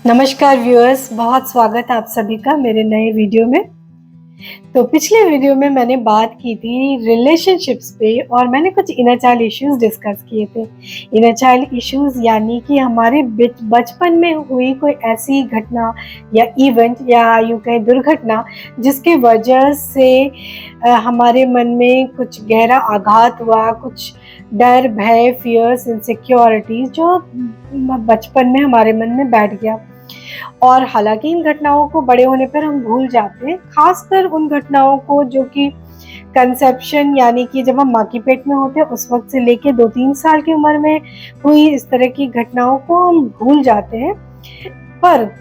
नमस्कार व्यूअर्स, बहुत स्वागत है आप सभी का मेरे नए वीडियो में। तो पिछले वीडियो में मैंने बात की थी रिलेशनशिप्स पे और मैंने कुछ इनर चाइल्ड इश्यूज डिस्कस किए थे। इनर चाइल्ड इश्यूज यानी कि हमारे बचपन में हुई कोई ऐसी घटना या इवेंट या यूँ कहें दुर्घटना जिसके वजह से हमारे मन में कुछ गहरा आघात हुआ, कुछ डर, भय, फियर्स, इनसिक्योरिटीज जो बचपन में हमारे मन में बैठ गया। और हालांकि इन घटनाओं को बड़े होने पर हम भूल जाते हैं, खासकर उन घटनाओं को जो कि कंसेप्शन यानी कि जब हम माँ की पेट में होते हैं उस वक्त से लेके 2-3 साल की उम्र में हुई इस तरह की घटनाओं को हम भूल जाते हैं। पर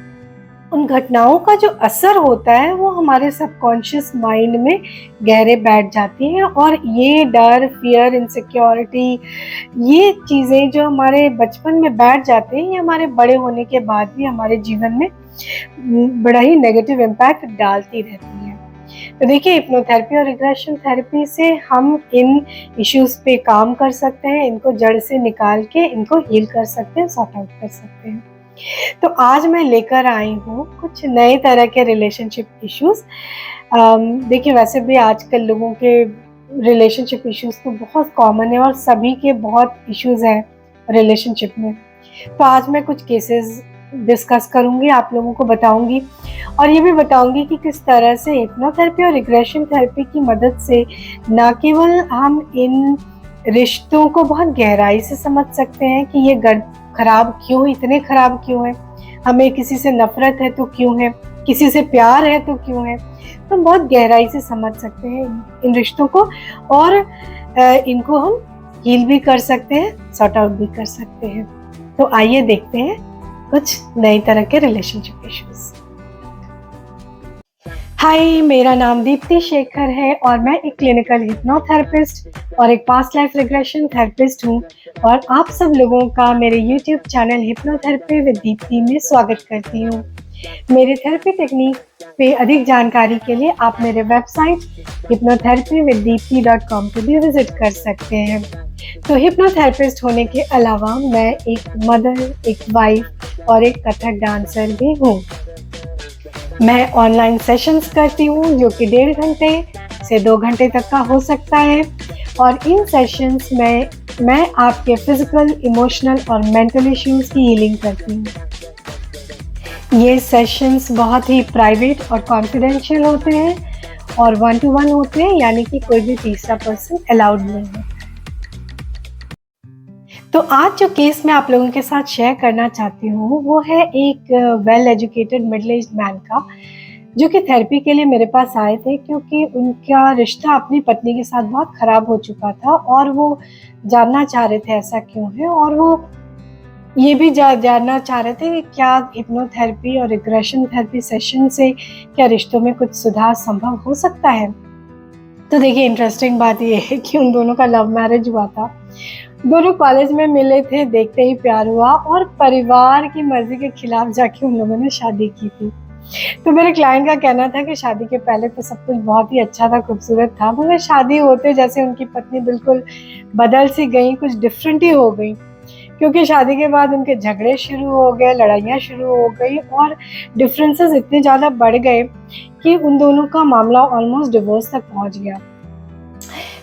उन घटनाओं का जो असर होता है वो हमारे सबकॉन्शियस माइंड में गहरे बैठ जाती हैं और ये डर, फियर, इनसिक्योरिटी, ये चीज़ें जो हमारे बचपन में बैठ जाते हैं ये हमारे बड़े होने के बाद भी हमारे जीवन में बड़ा ही नेगेटिव इम्पैक्ट डालती रहती हैं। तो देखिए, हिप्नोथेरेपी और रिग्रेशन थेरेपी से हम इन इश्यूज पे काम कर सकते हैं, इनको जड़ से निकाल के इनको हील कर सकते हैं, सॉर्ट आउट कर सकते हैं। तो आज मैं लेकर आई हूँ कुछ नए तरह के रिलेशनशिप इश्यूज। देखिए, वैसे भी आजकल लोगों के रिलेशनशिप इश्यूज तो बहुत कॉमन है और सभी के बहुत इश्यूज हैं रिलेशनशिप में। तो आज मैं कुछ केसेस डिस्कस करूँगी, आप लोगों को बताऊँगी और ये भी बताऊँगी कि किस तरह से हिप्नोथेरेपी और रिग्रेशन थेरेपी की मदद से न केवल हम इन रिश्तों को बहुत गहराई से समझ सकते हैं कि ये खराब क्यों, इतने खराब क्यों हैं, हमें किसी से नफरत है तो क्यों है, किसी से प्यार है तो क्यों है, तो बहुत गहराई से समझ सकते हैं इन रिश्तों को और इनको हम हील भी कर सकते हैं, सॉर्ट आउट भी कर सकते हैं। तो आइए देखते हैं कुछ नई तरह के रिलेशनशिप इश्यूज। हाय, मेरा नाम दीप्ति शेखर है और मैं एक क्लिनिकल हिप्नोथेरेपिस्ट और एक पास्ट लाइफ रिग्रेशन थेरेपिस्ट हूँ और आप सब लोगों का मेरे YouTube channel hypnotherapy with Deepti में स्वागत करती हूँ। मेरे थेरेपी टेक्निक पे अधिक जानकारी के लिए आप मेरे वेबसाइट hypnotherapywithdipti.com पे भी विजिट कर सकते हैं। तो हिप्नोथेरेपिस्ट होने के अलावा मैं एक मदर, एक वाइफ और एक कथक डांसर भी हूँ। मैं ऑनलाइन सेशंस करती हूँ जो कि 1.5 घंटे से 2 घंटे तक का हो सकता है और इन सेशंस में मैं आपके फिजिकल, इमोशनल और मेंटल इश्यूज की हीलिंग करती हूँ। ये सेशंस बहुत ही प्राइवेट और कॉन्फिडेंशियल होते हैं और 1-to-1 होते हैं, यानी कि कोई भी तीसरा पर्सन अलाउड नहीं है। तो आज जो केस मैं आप लोगों के साथ शेयर करना चाहती हूँ वो है एक well educated middle aged man का, जो कि थेरेपी के लिए मेरे पास आए थे क्योंकि उनका रिश्ता अपनी पत्नी के साथ बहुत ख़राब हो चुका था और वो जानना चाह रहे थे ऐसा क्यों है, और वो ये भी जानना चाह रहे थे कि क्या हिप्नोथेरेपी और रिग्रेशन थेरेपी सेशन से क्या रिश्तों में कुछ सुधार संभव हो सकता है। तो देखिए, इंटरेस्टिंग बात ये है कि उन दोनों का लव मैरिज हुआ था। दोनों कॉलेज में मिले थे, देखते ही प्यार हुआ और परिवार की मर्जी के खिलाफ जाके उन लोगों ने शादी की थी। तो मेरे क्लाइंट का कहना था कि शादी के पहले तो सब कुछ बहुत ही अच्छा था, खूबसूरत था, मगर शादी होते जैसे उनकी पत्नी बिल्कुल बदल सी गई, कुछ डिफरेंट ही हो गई, क्योंकि शादी के बाद उनके झगड़े शुरू हो गए, लड़ाइयाँ शुरू हो गई और डिफरेंसेस इतने ज़्यादा बढ़ गए कि उन दोनों का मामला ऑलमोस्ट डिवोर्स तक पहुँच गया।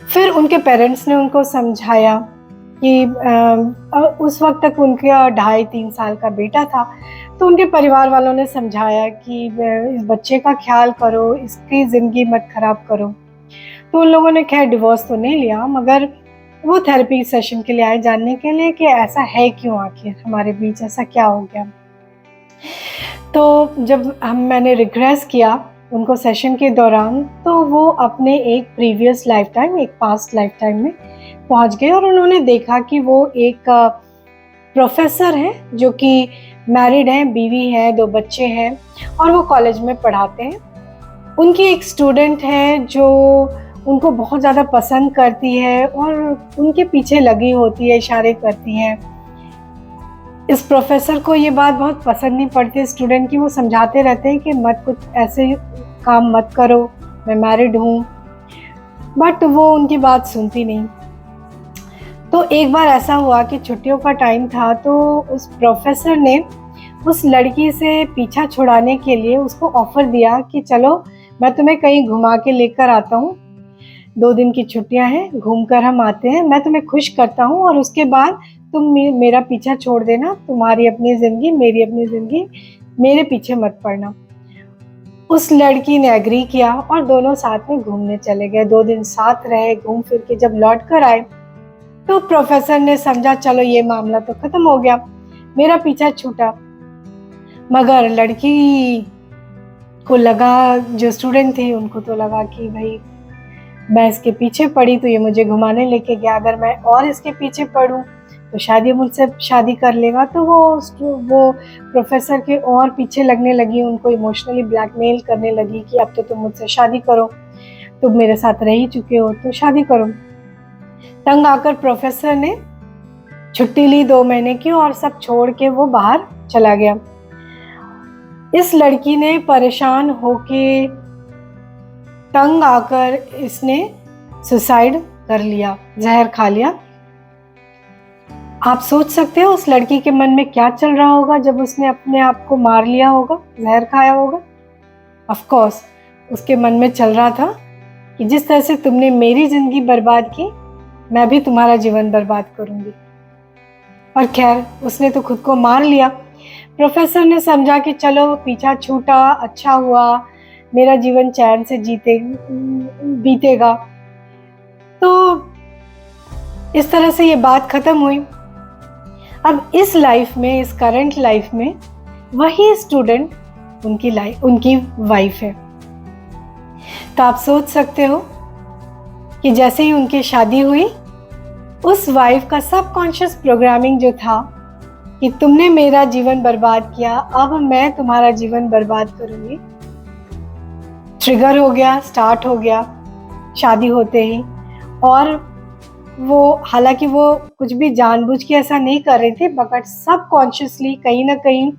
फिर उनके पेरेंट्स ने उनको समझाया कि उस वक्त तक उनका 2.5-3 साल का बेटा था, तो उनके परिवार वालों ने समझाया कि इस बच्चे का ख्याल करो, इसकी ज़िंदगी मत ख़राब करो। तो उन लोगों ने खैर डिवोर्स तो नहीं लिया, मगर वो थेरेपी सेशन के लिए आए जानने के लिए कि ऐसा है क्यों, आखिर हमारे बीच ऐसा क्या हो गया। तो जब मैंने रिग्रेस किया उनको सेशन के दौरान, तो वो अपने एक प्रीवियस लाइफ टाइम, एक पास्ट लाइफ टाइम में पहुंच गए और उन्होंने देखा कि वो एक प्रोफेसर हैं जो कि मैरिड हैं, बीवी है, 2 बच्चे हैं और वो कॉलेज में पढ़ाते हैं। उनकी एक स्टूडेंट है जो उनको बहुत ज़्यादा पसंद करती है और उनके पीछे लगी होती है, इशारे करती है। इस प्रोफेसर को ये बात बहुत पसंद नहीं पड़ती स्टूडेंट की, वो समझाते रहते हैं कि मत कुछ ऐसे काम मत करो, मैं मैरिड हूँ, बट वो उनकी बात सुनती नहीं। तो एक बार ऐसा हुआ कि छुट्टियों का टाइम था, तो उस प्रोफेसर ने उस लड़की से पीछा छुड़ाने के लिए उसको ऑफर दिया कि चलो मैं तुम्हें कहीं घुमा के लेकर आता हूँ, 2 दिन की छुट्टियां हैं, घूमकर हम आते हैं, मैं तुम्हें खुश करता हूँ और उसके बाद तुम मेरा पीछा छोड़ देना, तुम्हारी अपनी जिंदगी मेरी अपनी जिंदगी, मेरे पीछे मत पड़ना। उस लड़की ने एग्री किया और दोनों साथ में घूमने चले गए। 2 दिन साथ रहे, घूम फिर के जब लौट कर आए तो प्रोफेसर ने समझा चलो ये मामला तो खत्म हो गया, मेरा पीछा छूटा। मगर लड़की को लगा, जो स्टूडेंट थे उनको तो लगा कि भाई मैं इसके पीछे पड़ी तो ये मुझे घुमाने लेके गया, अगर मैं और इसके पीछे पड़ूं तो शायद ये मुझसे शादी कर लेगा। तो वो प्रोफेसर के और पीछे लगने लगी, उनको इमोशनली ब्लैकमेल करने लगी कि अब तो तुम मुझसे शादी करो, तुम मेरे साथ रह ही चुके हो तो शादी करो। तंग आकर प्रोफेसर ने छुट्टी ली 2 महीने की और सब छोड़ के वो बाहर चला गया। इस लड़की ने परेशान होके, तंग आकर इसने सुसाइड कर लिया, जहर खा लिया। आप सोच सकते हो उस लड़की के मन में क्या चल रहा होगा जब उसने अपने आप को मार लिया होगा, जहर खाया होगा। ऑफ कोर्स उसके मन में चल रहा था कि जिस तरह से तुमने मेरी जिंदगी बर्बाद की, मैं भी तुम्हारा जीवन बर्बाद करूंगी। और खैर उसने तो खुद को मार लिया। प्रोफेसर ने समझा कि चलो पीछा छूटा, अच्छा हुआ, मेरा जीवन चैन से बीतेगा। तो इस तरह से ये बात खत्म हुई। अब इस लाइफ में, इस करंट लाइफ में वही स्टूडेंट उनकी वाइफ है। तो आप सोच सकते हो कि जैसे ही उनकी शादी हुई, उस वाइफ का सबकॉन्शियस प्रोग्रामिंग जो था कि तुमने मेरा जीवन बर्बाद किया, अब मैं तुम्हारा जीवन बर्बाद करूंगी, ट्रिगर हो गया, स्टार्ट हो गया शादी होते ही। और वो, हालांकि वो कुछ भी जानबूझ के ऐसा नहीं कर रही थी, मगर सबकॉन्शियसली कहीं ना कहीं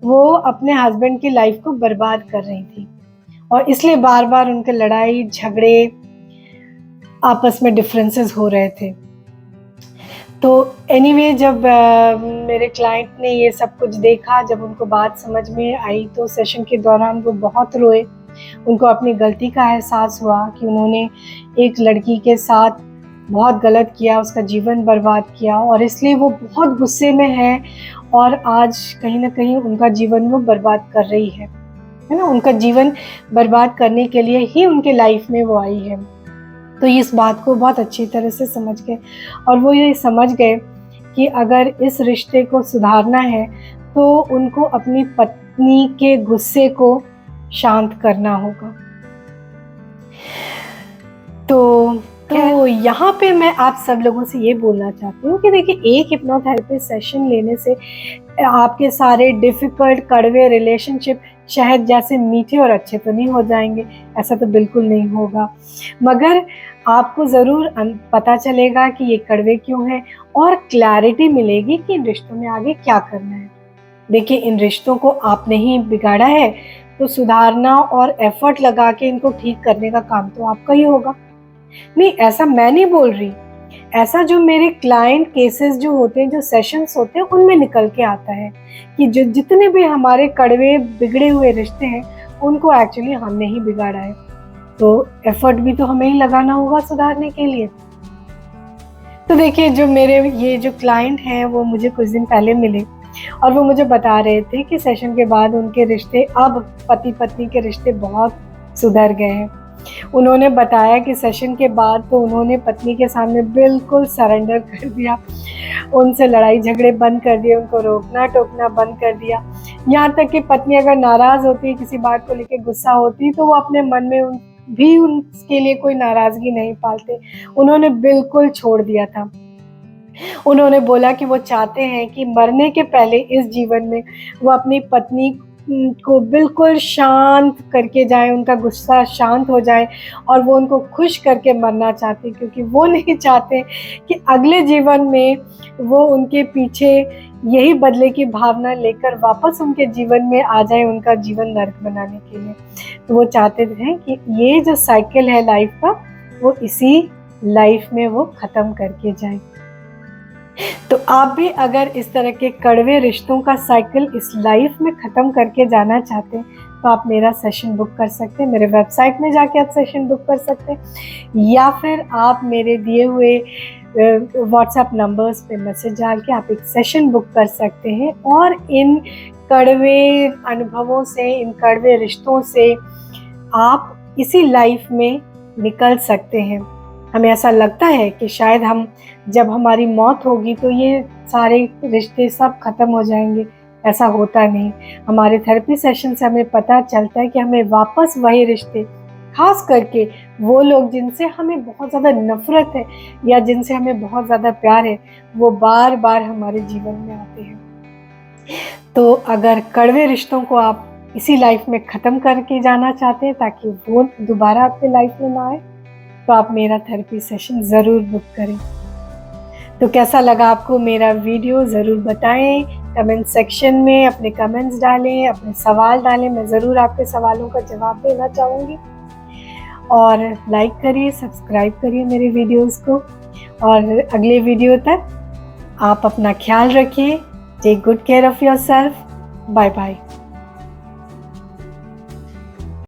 वो अपने हस्बैंड की लाइफ को बर्बाद कर रही थी। और इसलिए बार बार उनके लड़ाई झगड़े, आपस में डिफरेंसेस हो रहे थे। तो एनीवे जब मेरे क्लाइंट ने ये सब कुछ देखा, जब उनको बात समझ में आई, तो सेशन के दौरान वो बहुत रोए। उनको अपनी गलती का एहसास हुआ कि उन्होंने एक लड़की के साथ बहुत गलत किया, उसका जीवन बर्बाद किया, और इसलिए वो बहुत गुस्से में है और आज कहीं ना कहीं उनका जीवन वो बर्बाद कर रही है ना। उनका जीवन बर्बाद करने के लिए ही उनके लाइफ में वो आई है। तो इस बात को बहुत अच्छी तरह से समझ गए और वो ये समझ गए कि अगर इस रिश्ते को सुधारना है तो उनको अपनी पत्नी के गुस्से को शांत करना होगा। तो यहाँ पे मैं आप सब लोगों से ये बोलना चाहती हूँ कि देखिए, एक हिप्नोथेरेपी सेशन लेने से आपके सारे डिफ़िकल्ट, कड़वे रिलेशनशिप शहद जैसे मीठे और अच्छे तो नहीं हो जाएंगे, ऐसा तो बिल्कुल नहीं होगा। मगर आपको ज़रूर पता चलेगा कि ये कड़वे क्यों हैं और क्लैरिटी मिलेगी कि इन रिश्तों में आगे क्या करना है। देखिए, इन रिश्तों को आपने ही बिगाड़ा है, तो सुधारना और एफर्ट लगा के इनको ठीक करने का काम तो आपका ही होगा। नहीं, ऐसा मैं नहीं बोल रही, ऐसा जो मेरे क्लाइंट केसेस जो होते हैं, जो सेशंस होते हैं, उनमें निकल के आता है कि जो जितने भी हमारे कड़वे बिगड़े हुए रिश्ते हैं, उनको एक्चुअली हमने ही बिगाड़ा है। तो एफर्ट भी तो हमें ही लगाना होगा सुधारने के लिए। तो देखिए, जो मेरे ये जो क्लाइंट हैं, वो मुझे कुछ दिन पहले मिले और वो मुझे बता रहे थे कि सेशन के बाद उनके रिश्ते, अब पति पत्नी के रिश्ते बहुत सुधर गए हैं। उन्होंने बताया कि सेशन के बाद तो उन्होंने पत्नी के सामने बिल्कुल सरेंडर कर दिया, उनसे लड़ाई झगड़े बंद कर दिए, उनको रोकना टोकना बंद कर दिया। यहाँ तक कि पत्नी अगर नाराज़ होती, किसी बात को लेकर गुस्सा होती, तो वो अपने मन में भी उनके लिए कोई नाराज़गी नहीं पालते। उन्होंने बिल्कुल छोड़ दिया था। उन्होंने बोला कि वो चाहते हैं कि मरने के पहले इस जीवन में वो अपनी पत्नी को बिल्कुल शांत करके जाए, उनका गुस्सा शांत हो जाए और वो उनको खुश करके मरना चाहते, क्योंकि वो नहीं चाहते कि अगले जीवन में वो उनके पीछे यही बदले की भावना लेकर वापस उनके जीवन में आ जाए, उनका जीवन नर्क बनाने के लिए। तो वो चाहते थे कि ये जो साइकिल है लाइफ का, वो इसी लाइफ में वो ख़त्म करके जाए। तो आप भी अगर इस तरह के कड़वे रिश्तों का साइकिल इस लाइफ में ख़त्म करके जाना चाहते हैं तो आप मेरा सेशन बुक कर सकते हैं। मेरे वेबसाइट में जाके आप सेशन बुक कर सकते हैं, या फिर आप मेरे दिए हुए व्हाट्सएप नंबर्स पे मैसेज डाल के आप एक सेशन बुक कर सकते हैं और इन कड़वे अनुभवों से, इन कड़वे रिश्तों से आप इसी लाइफ में निकल सकते हैं। हमें ऐसा लगता है कि शायद हम जब हमारी मौत होगी तो ये सारे रिश्ते सब ख़त्म हो जाएंगे। ऐसा होता नहीं। हमारे थेरेपी सेशन से हमें पता चलता है कि हमें वापस वही रिश्ते, खास करके वो लोग जिनसे हमें बहुत ज़्यादा नफ़रत है या जिनसे हमें बहुत ज़्यादा प्यार है, वो बार बार हमारे जीवन में आते हैं। तो अगर कड़वे रिश्तों को आप इसी लाइफ में ख़त्म करके जाना चाहते हैं ताकि वो दोबारा आपके लाइफ में ना आए, तो आप मेरा थेरेपी सेशन ज़रूर बुक करें। तो कैसा लगा आपको मेरा वीडियो ज़रूर बताएं, कमेंट सेक्शन में अपने कमेंट्स डालें, अपने सवाल डालें, मैं ज़रूर आपके सवालों का जवाब देना चाहूँगी। और लाइक करिए, सब्सक्राइब करिए मेरे वीडियोस को, और अगले वीडियो तक आप अपना ख्याल रखिए। Take good care of yourself. Bye bye.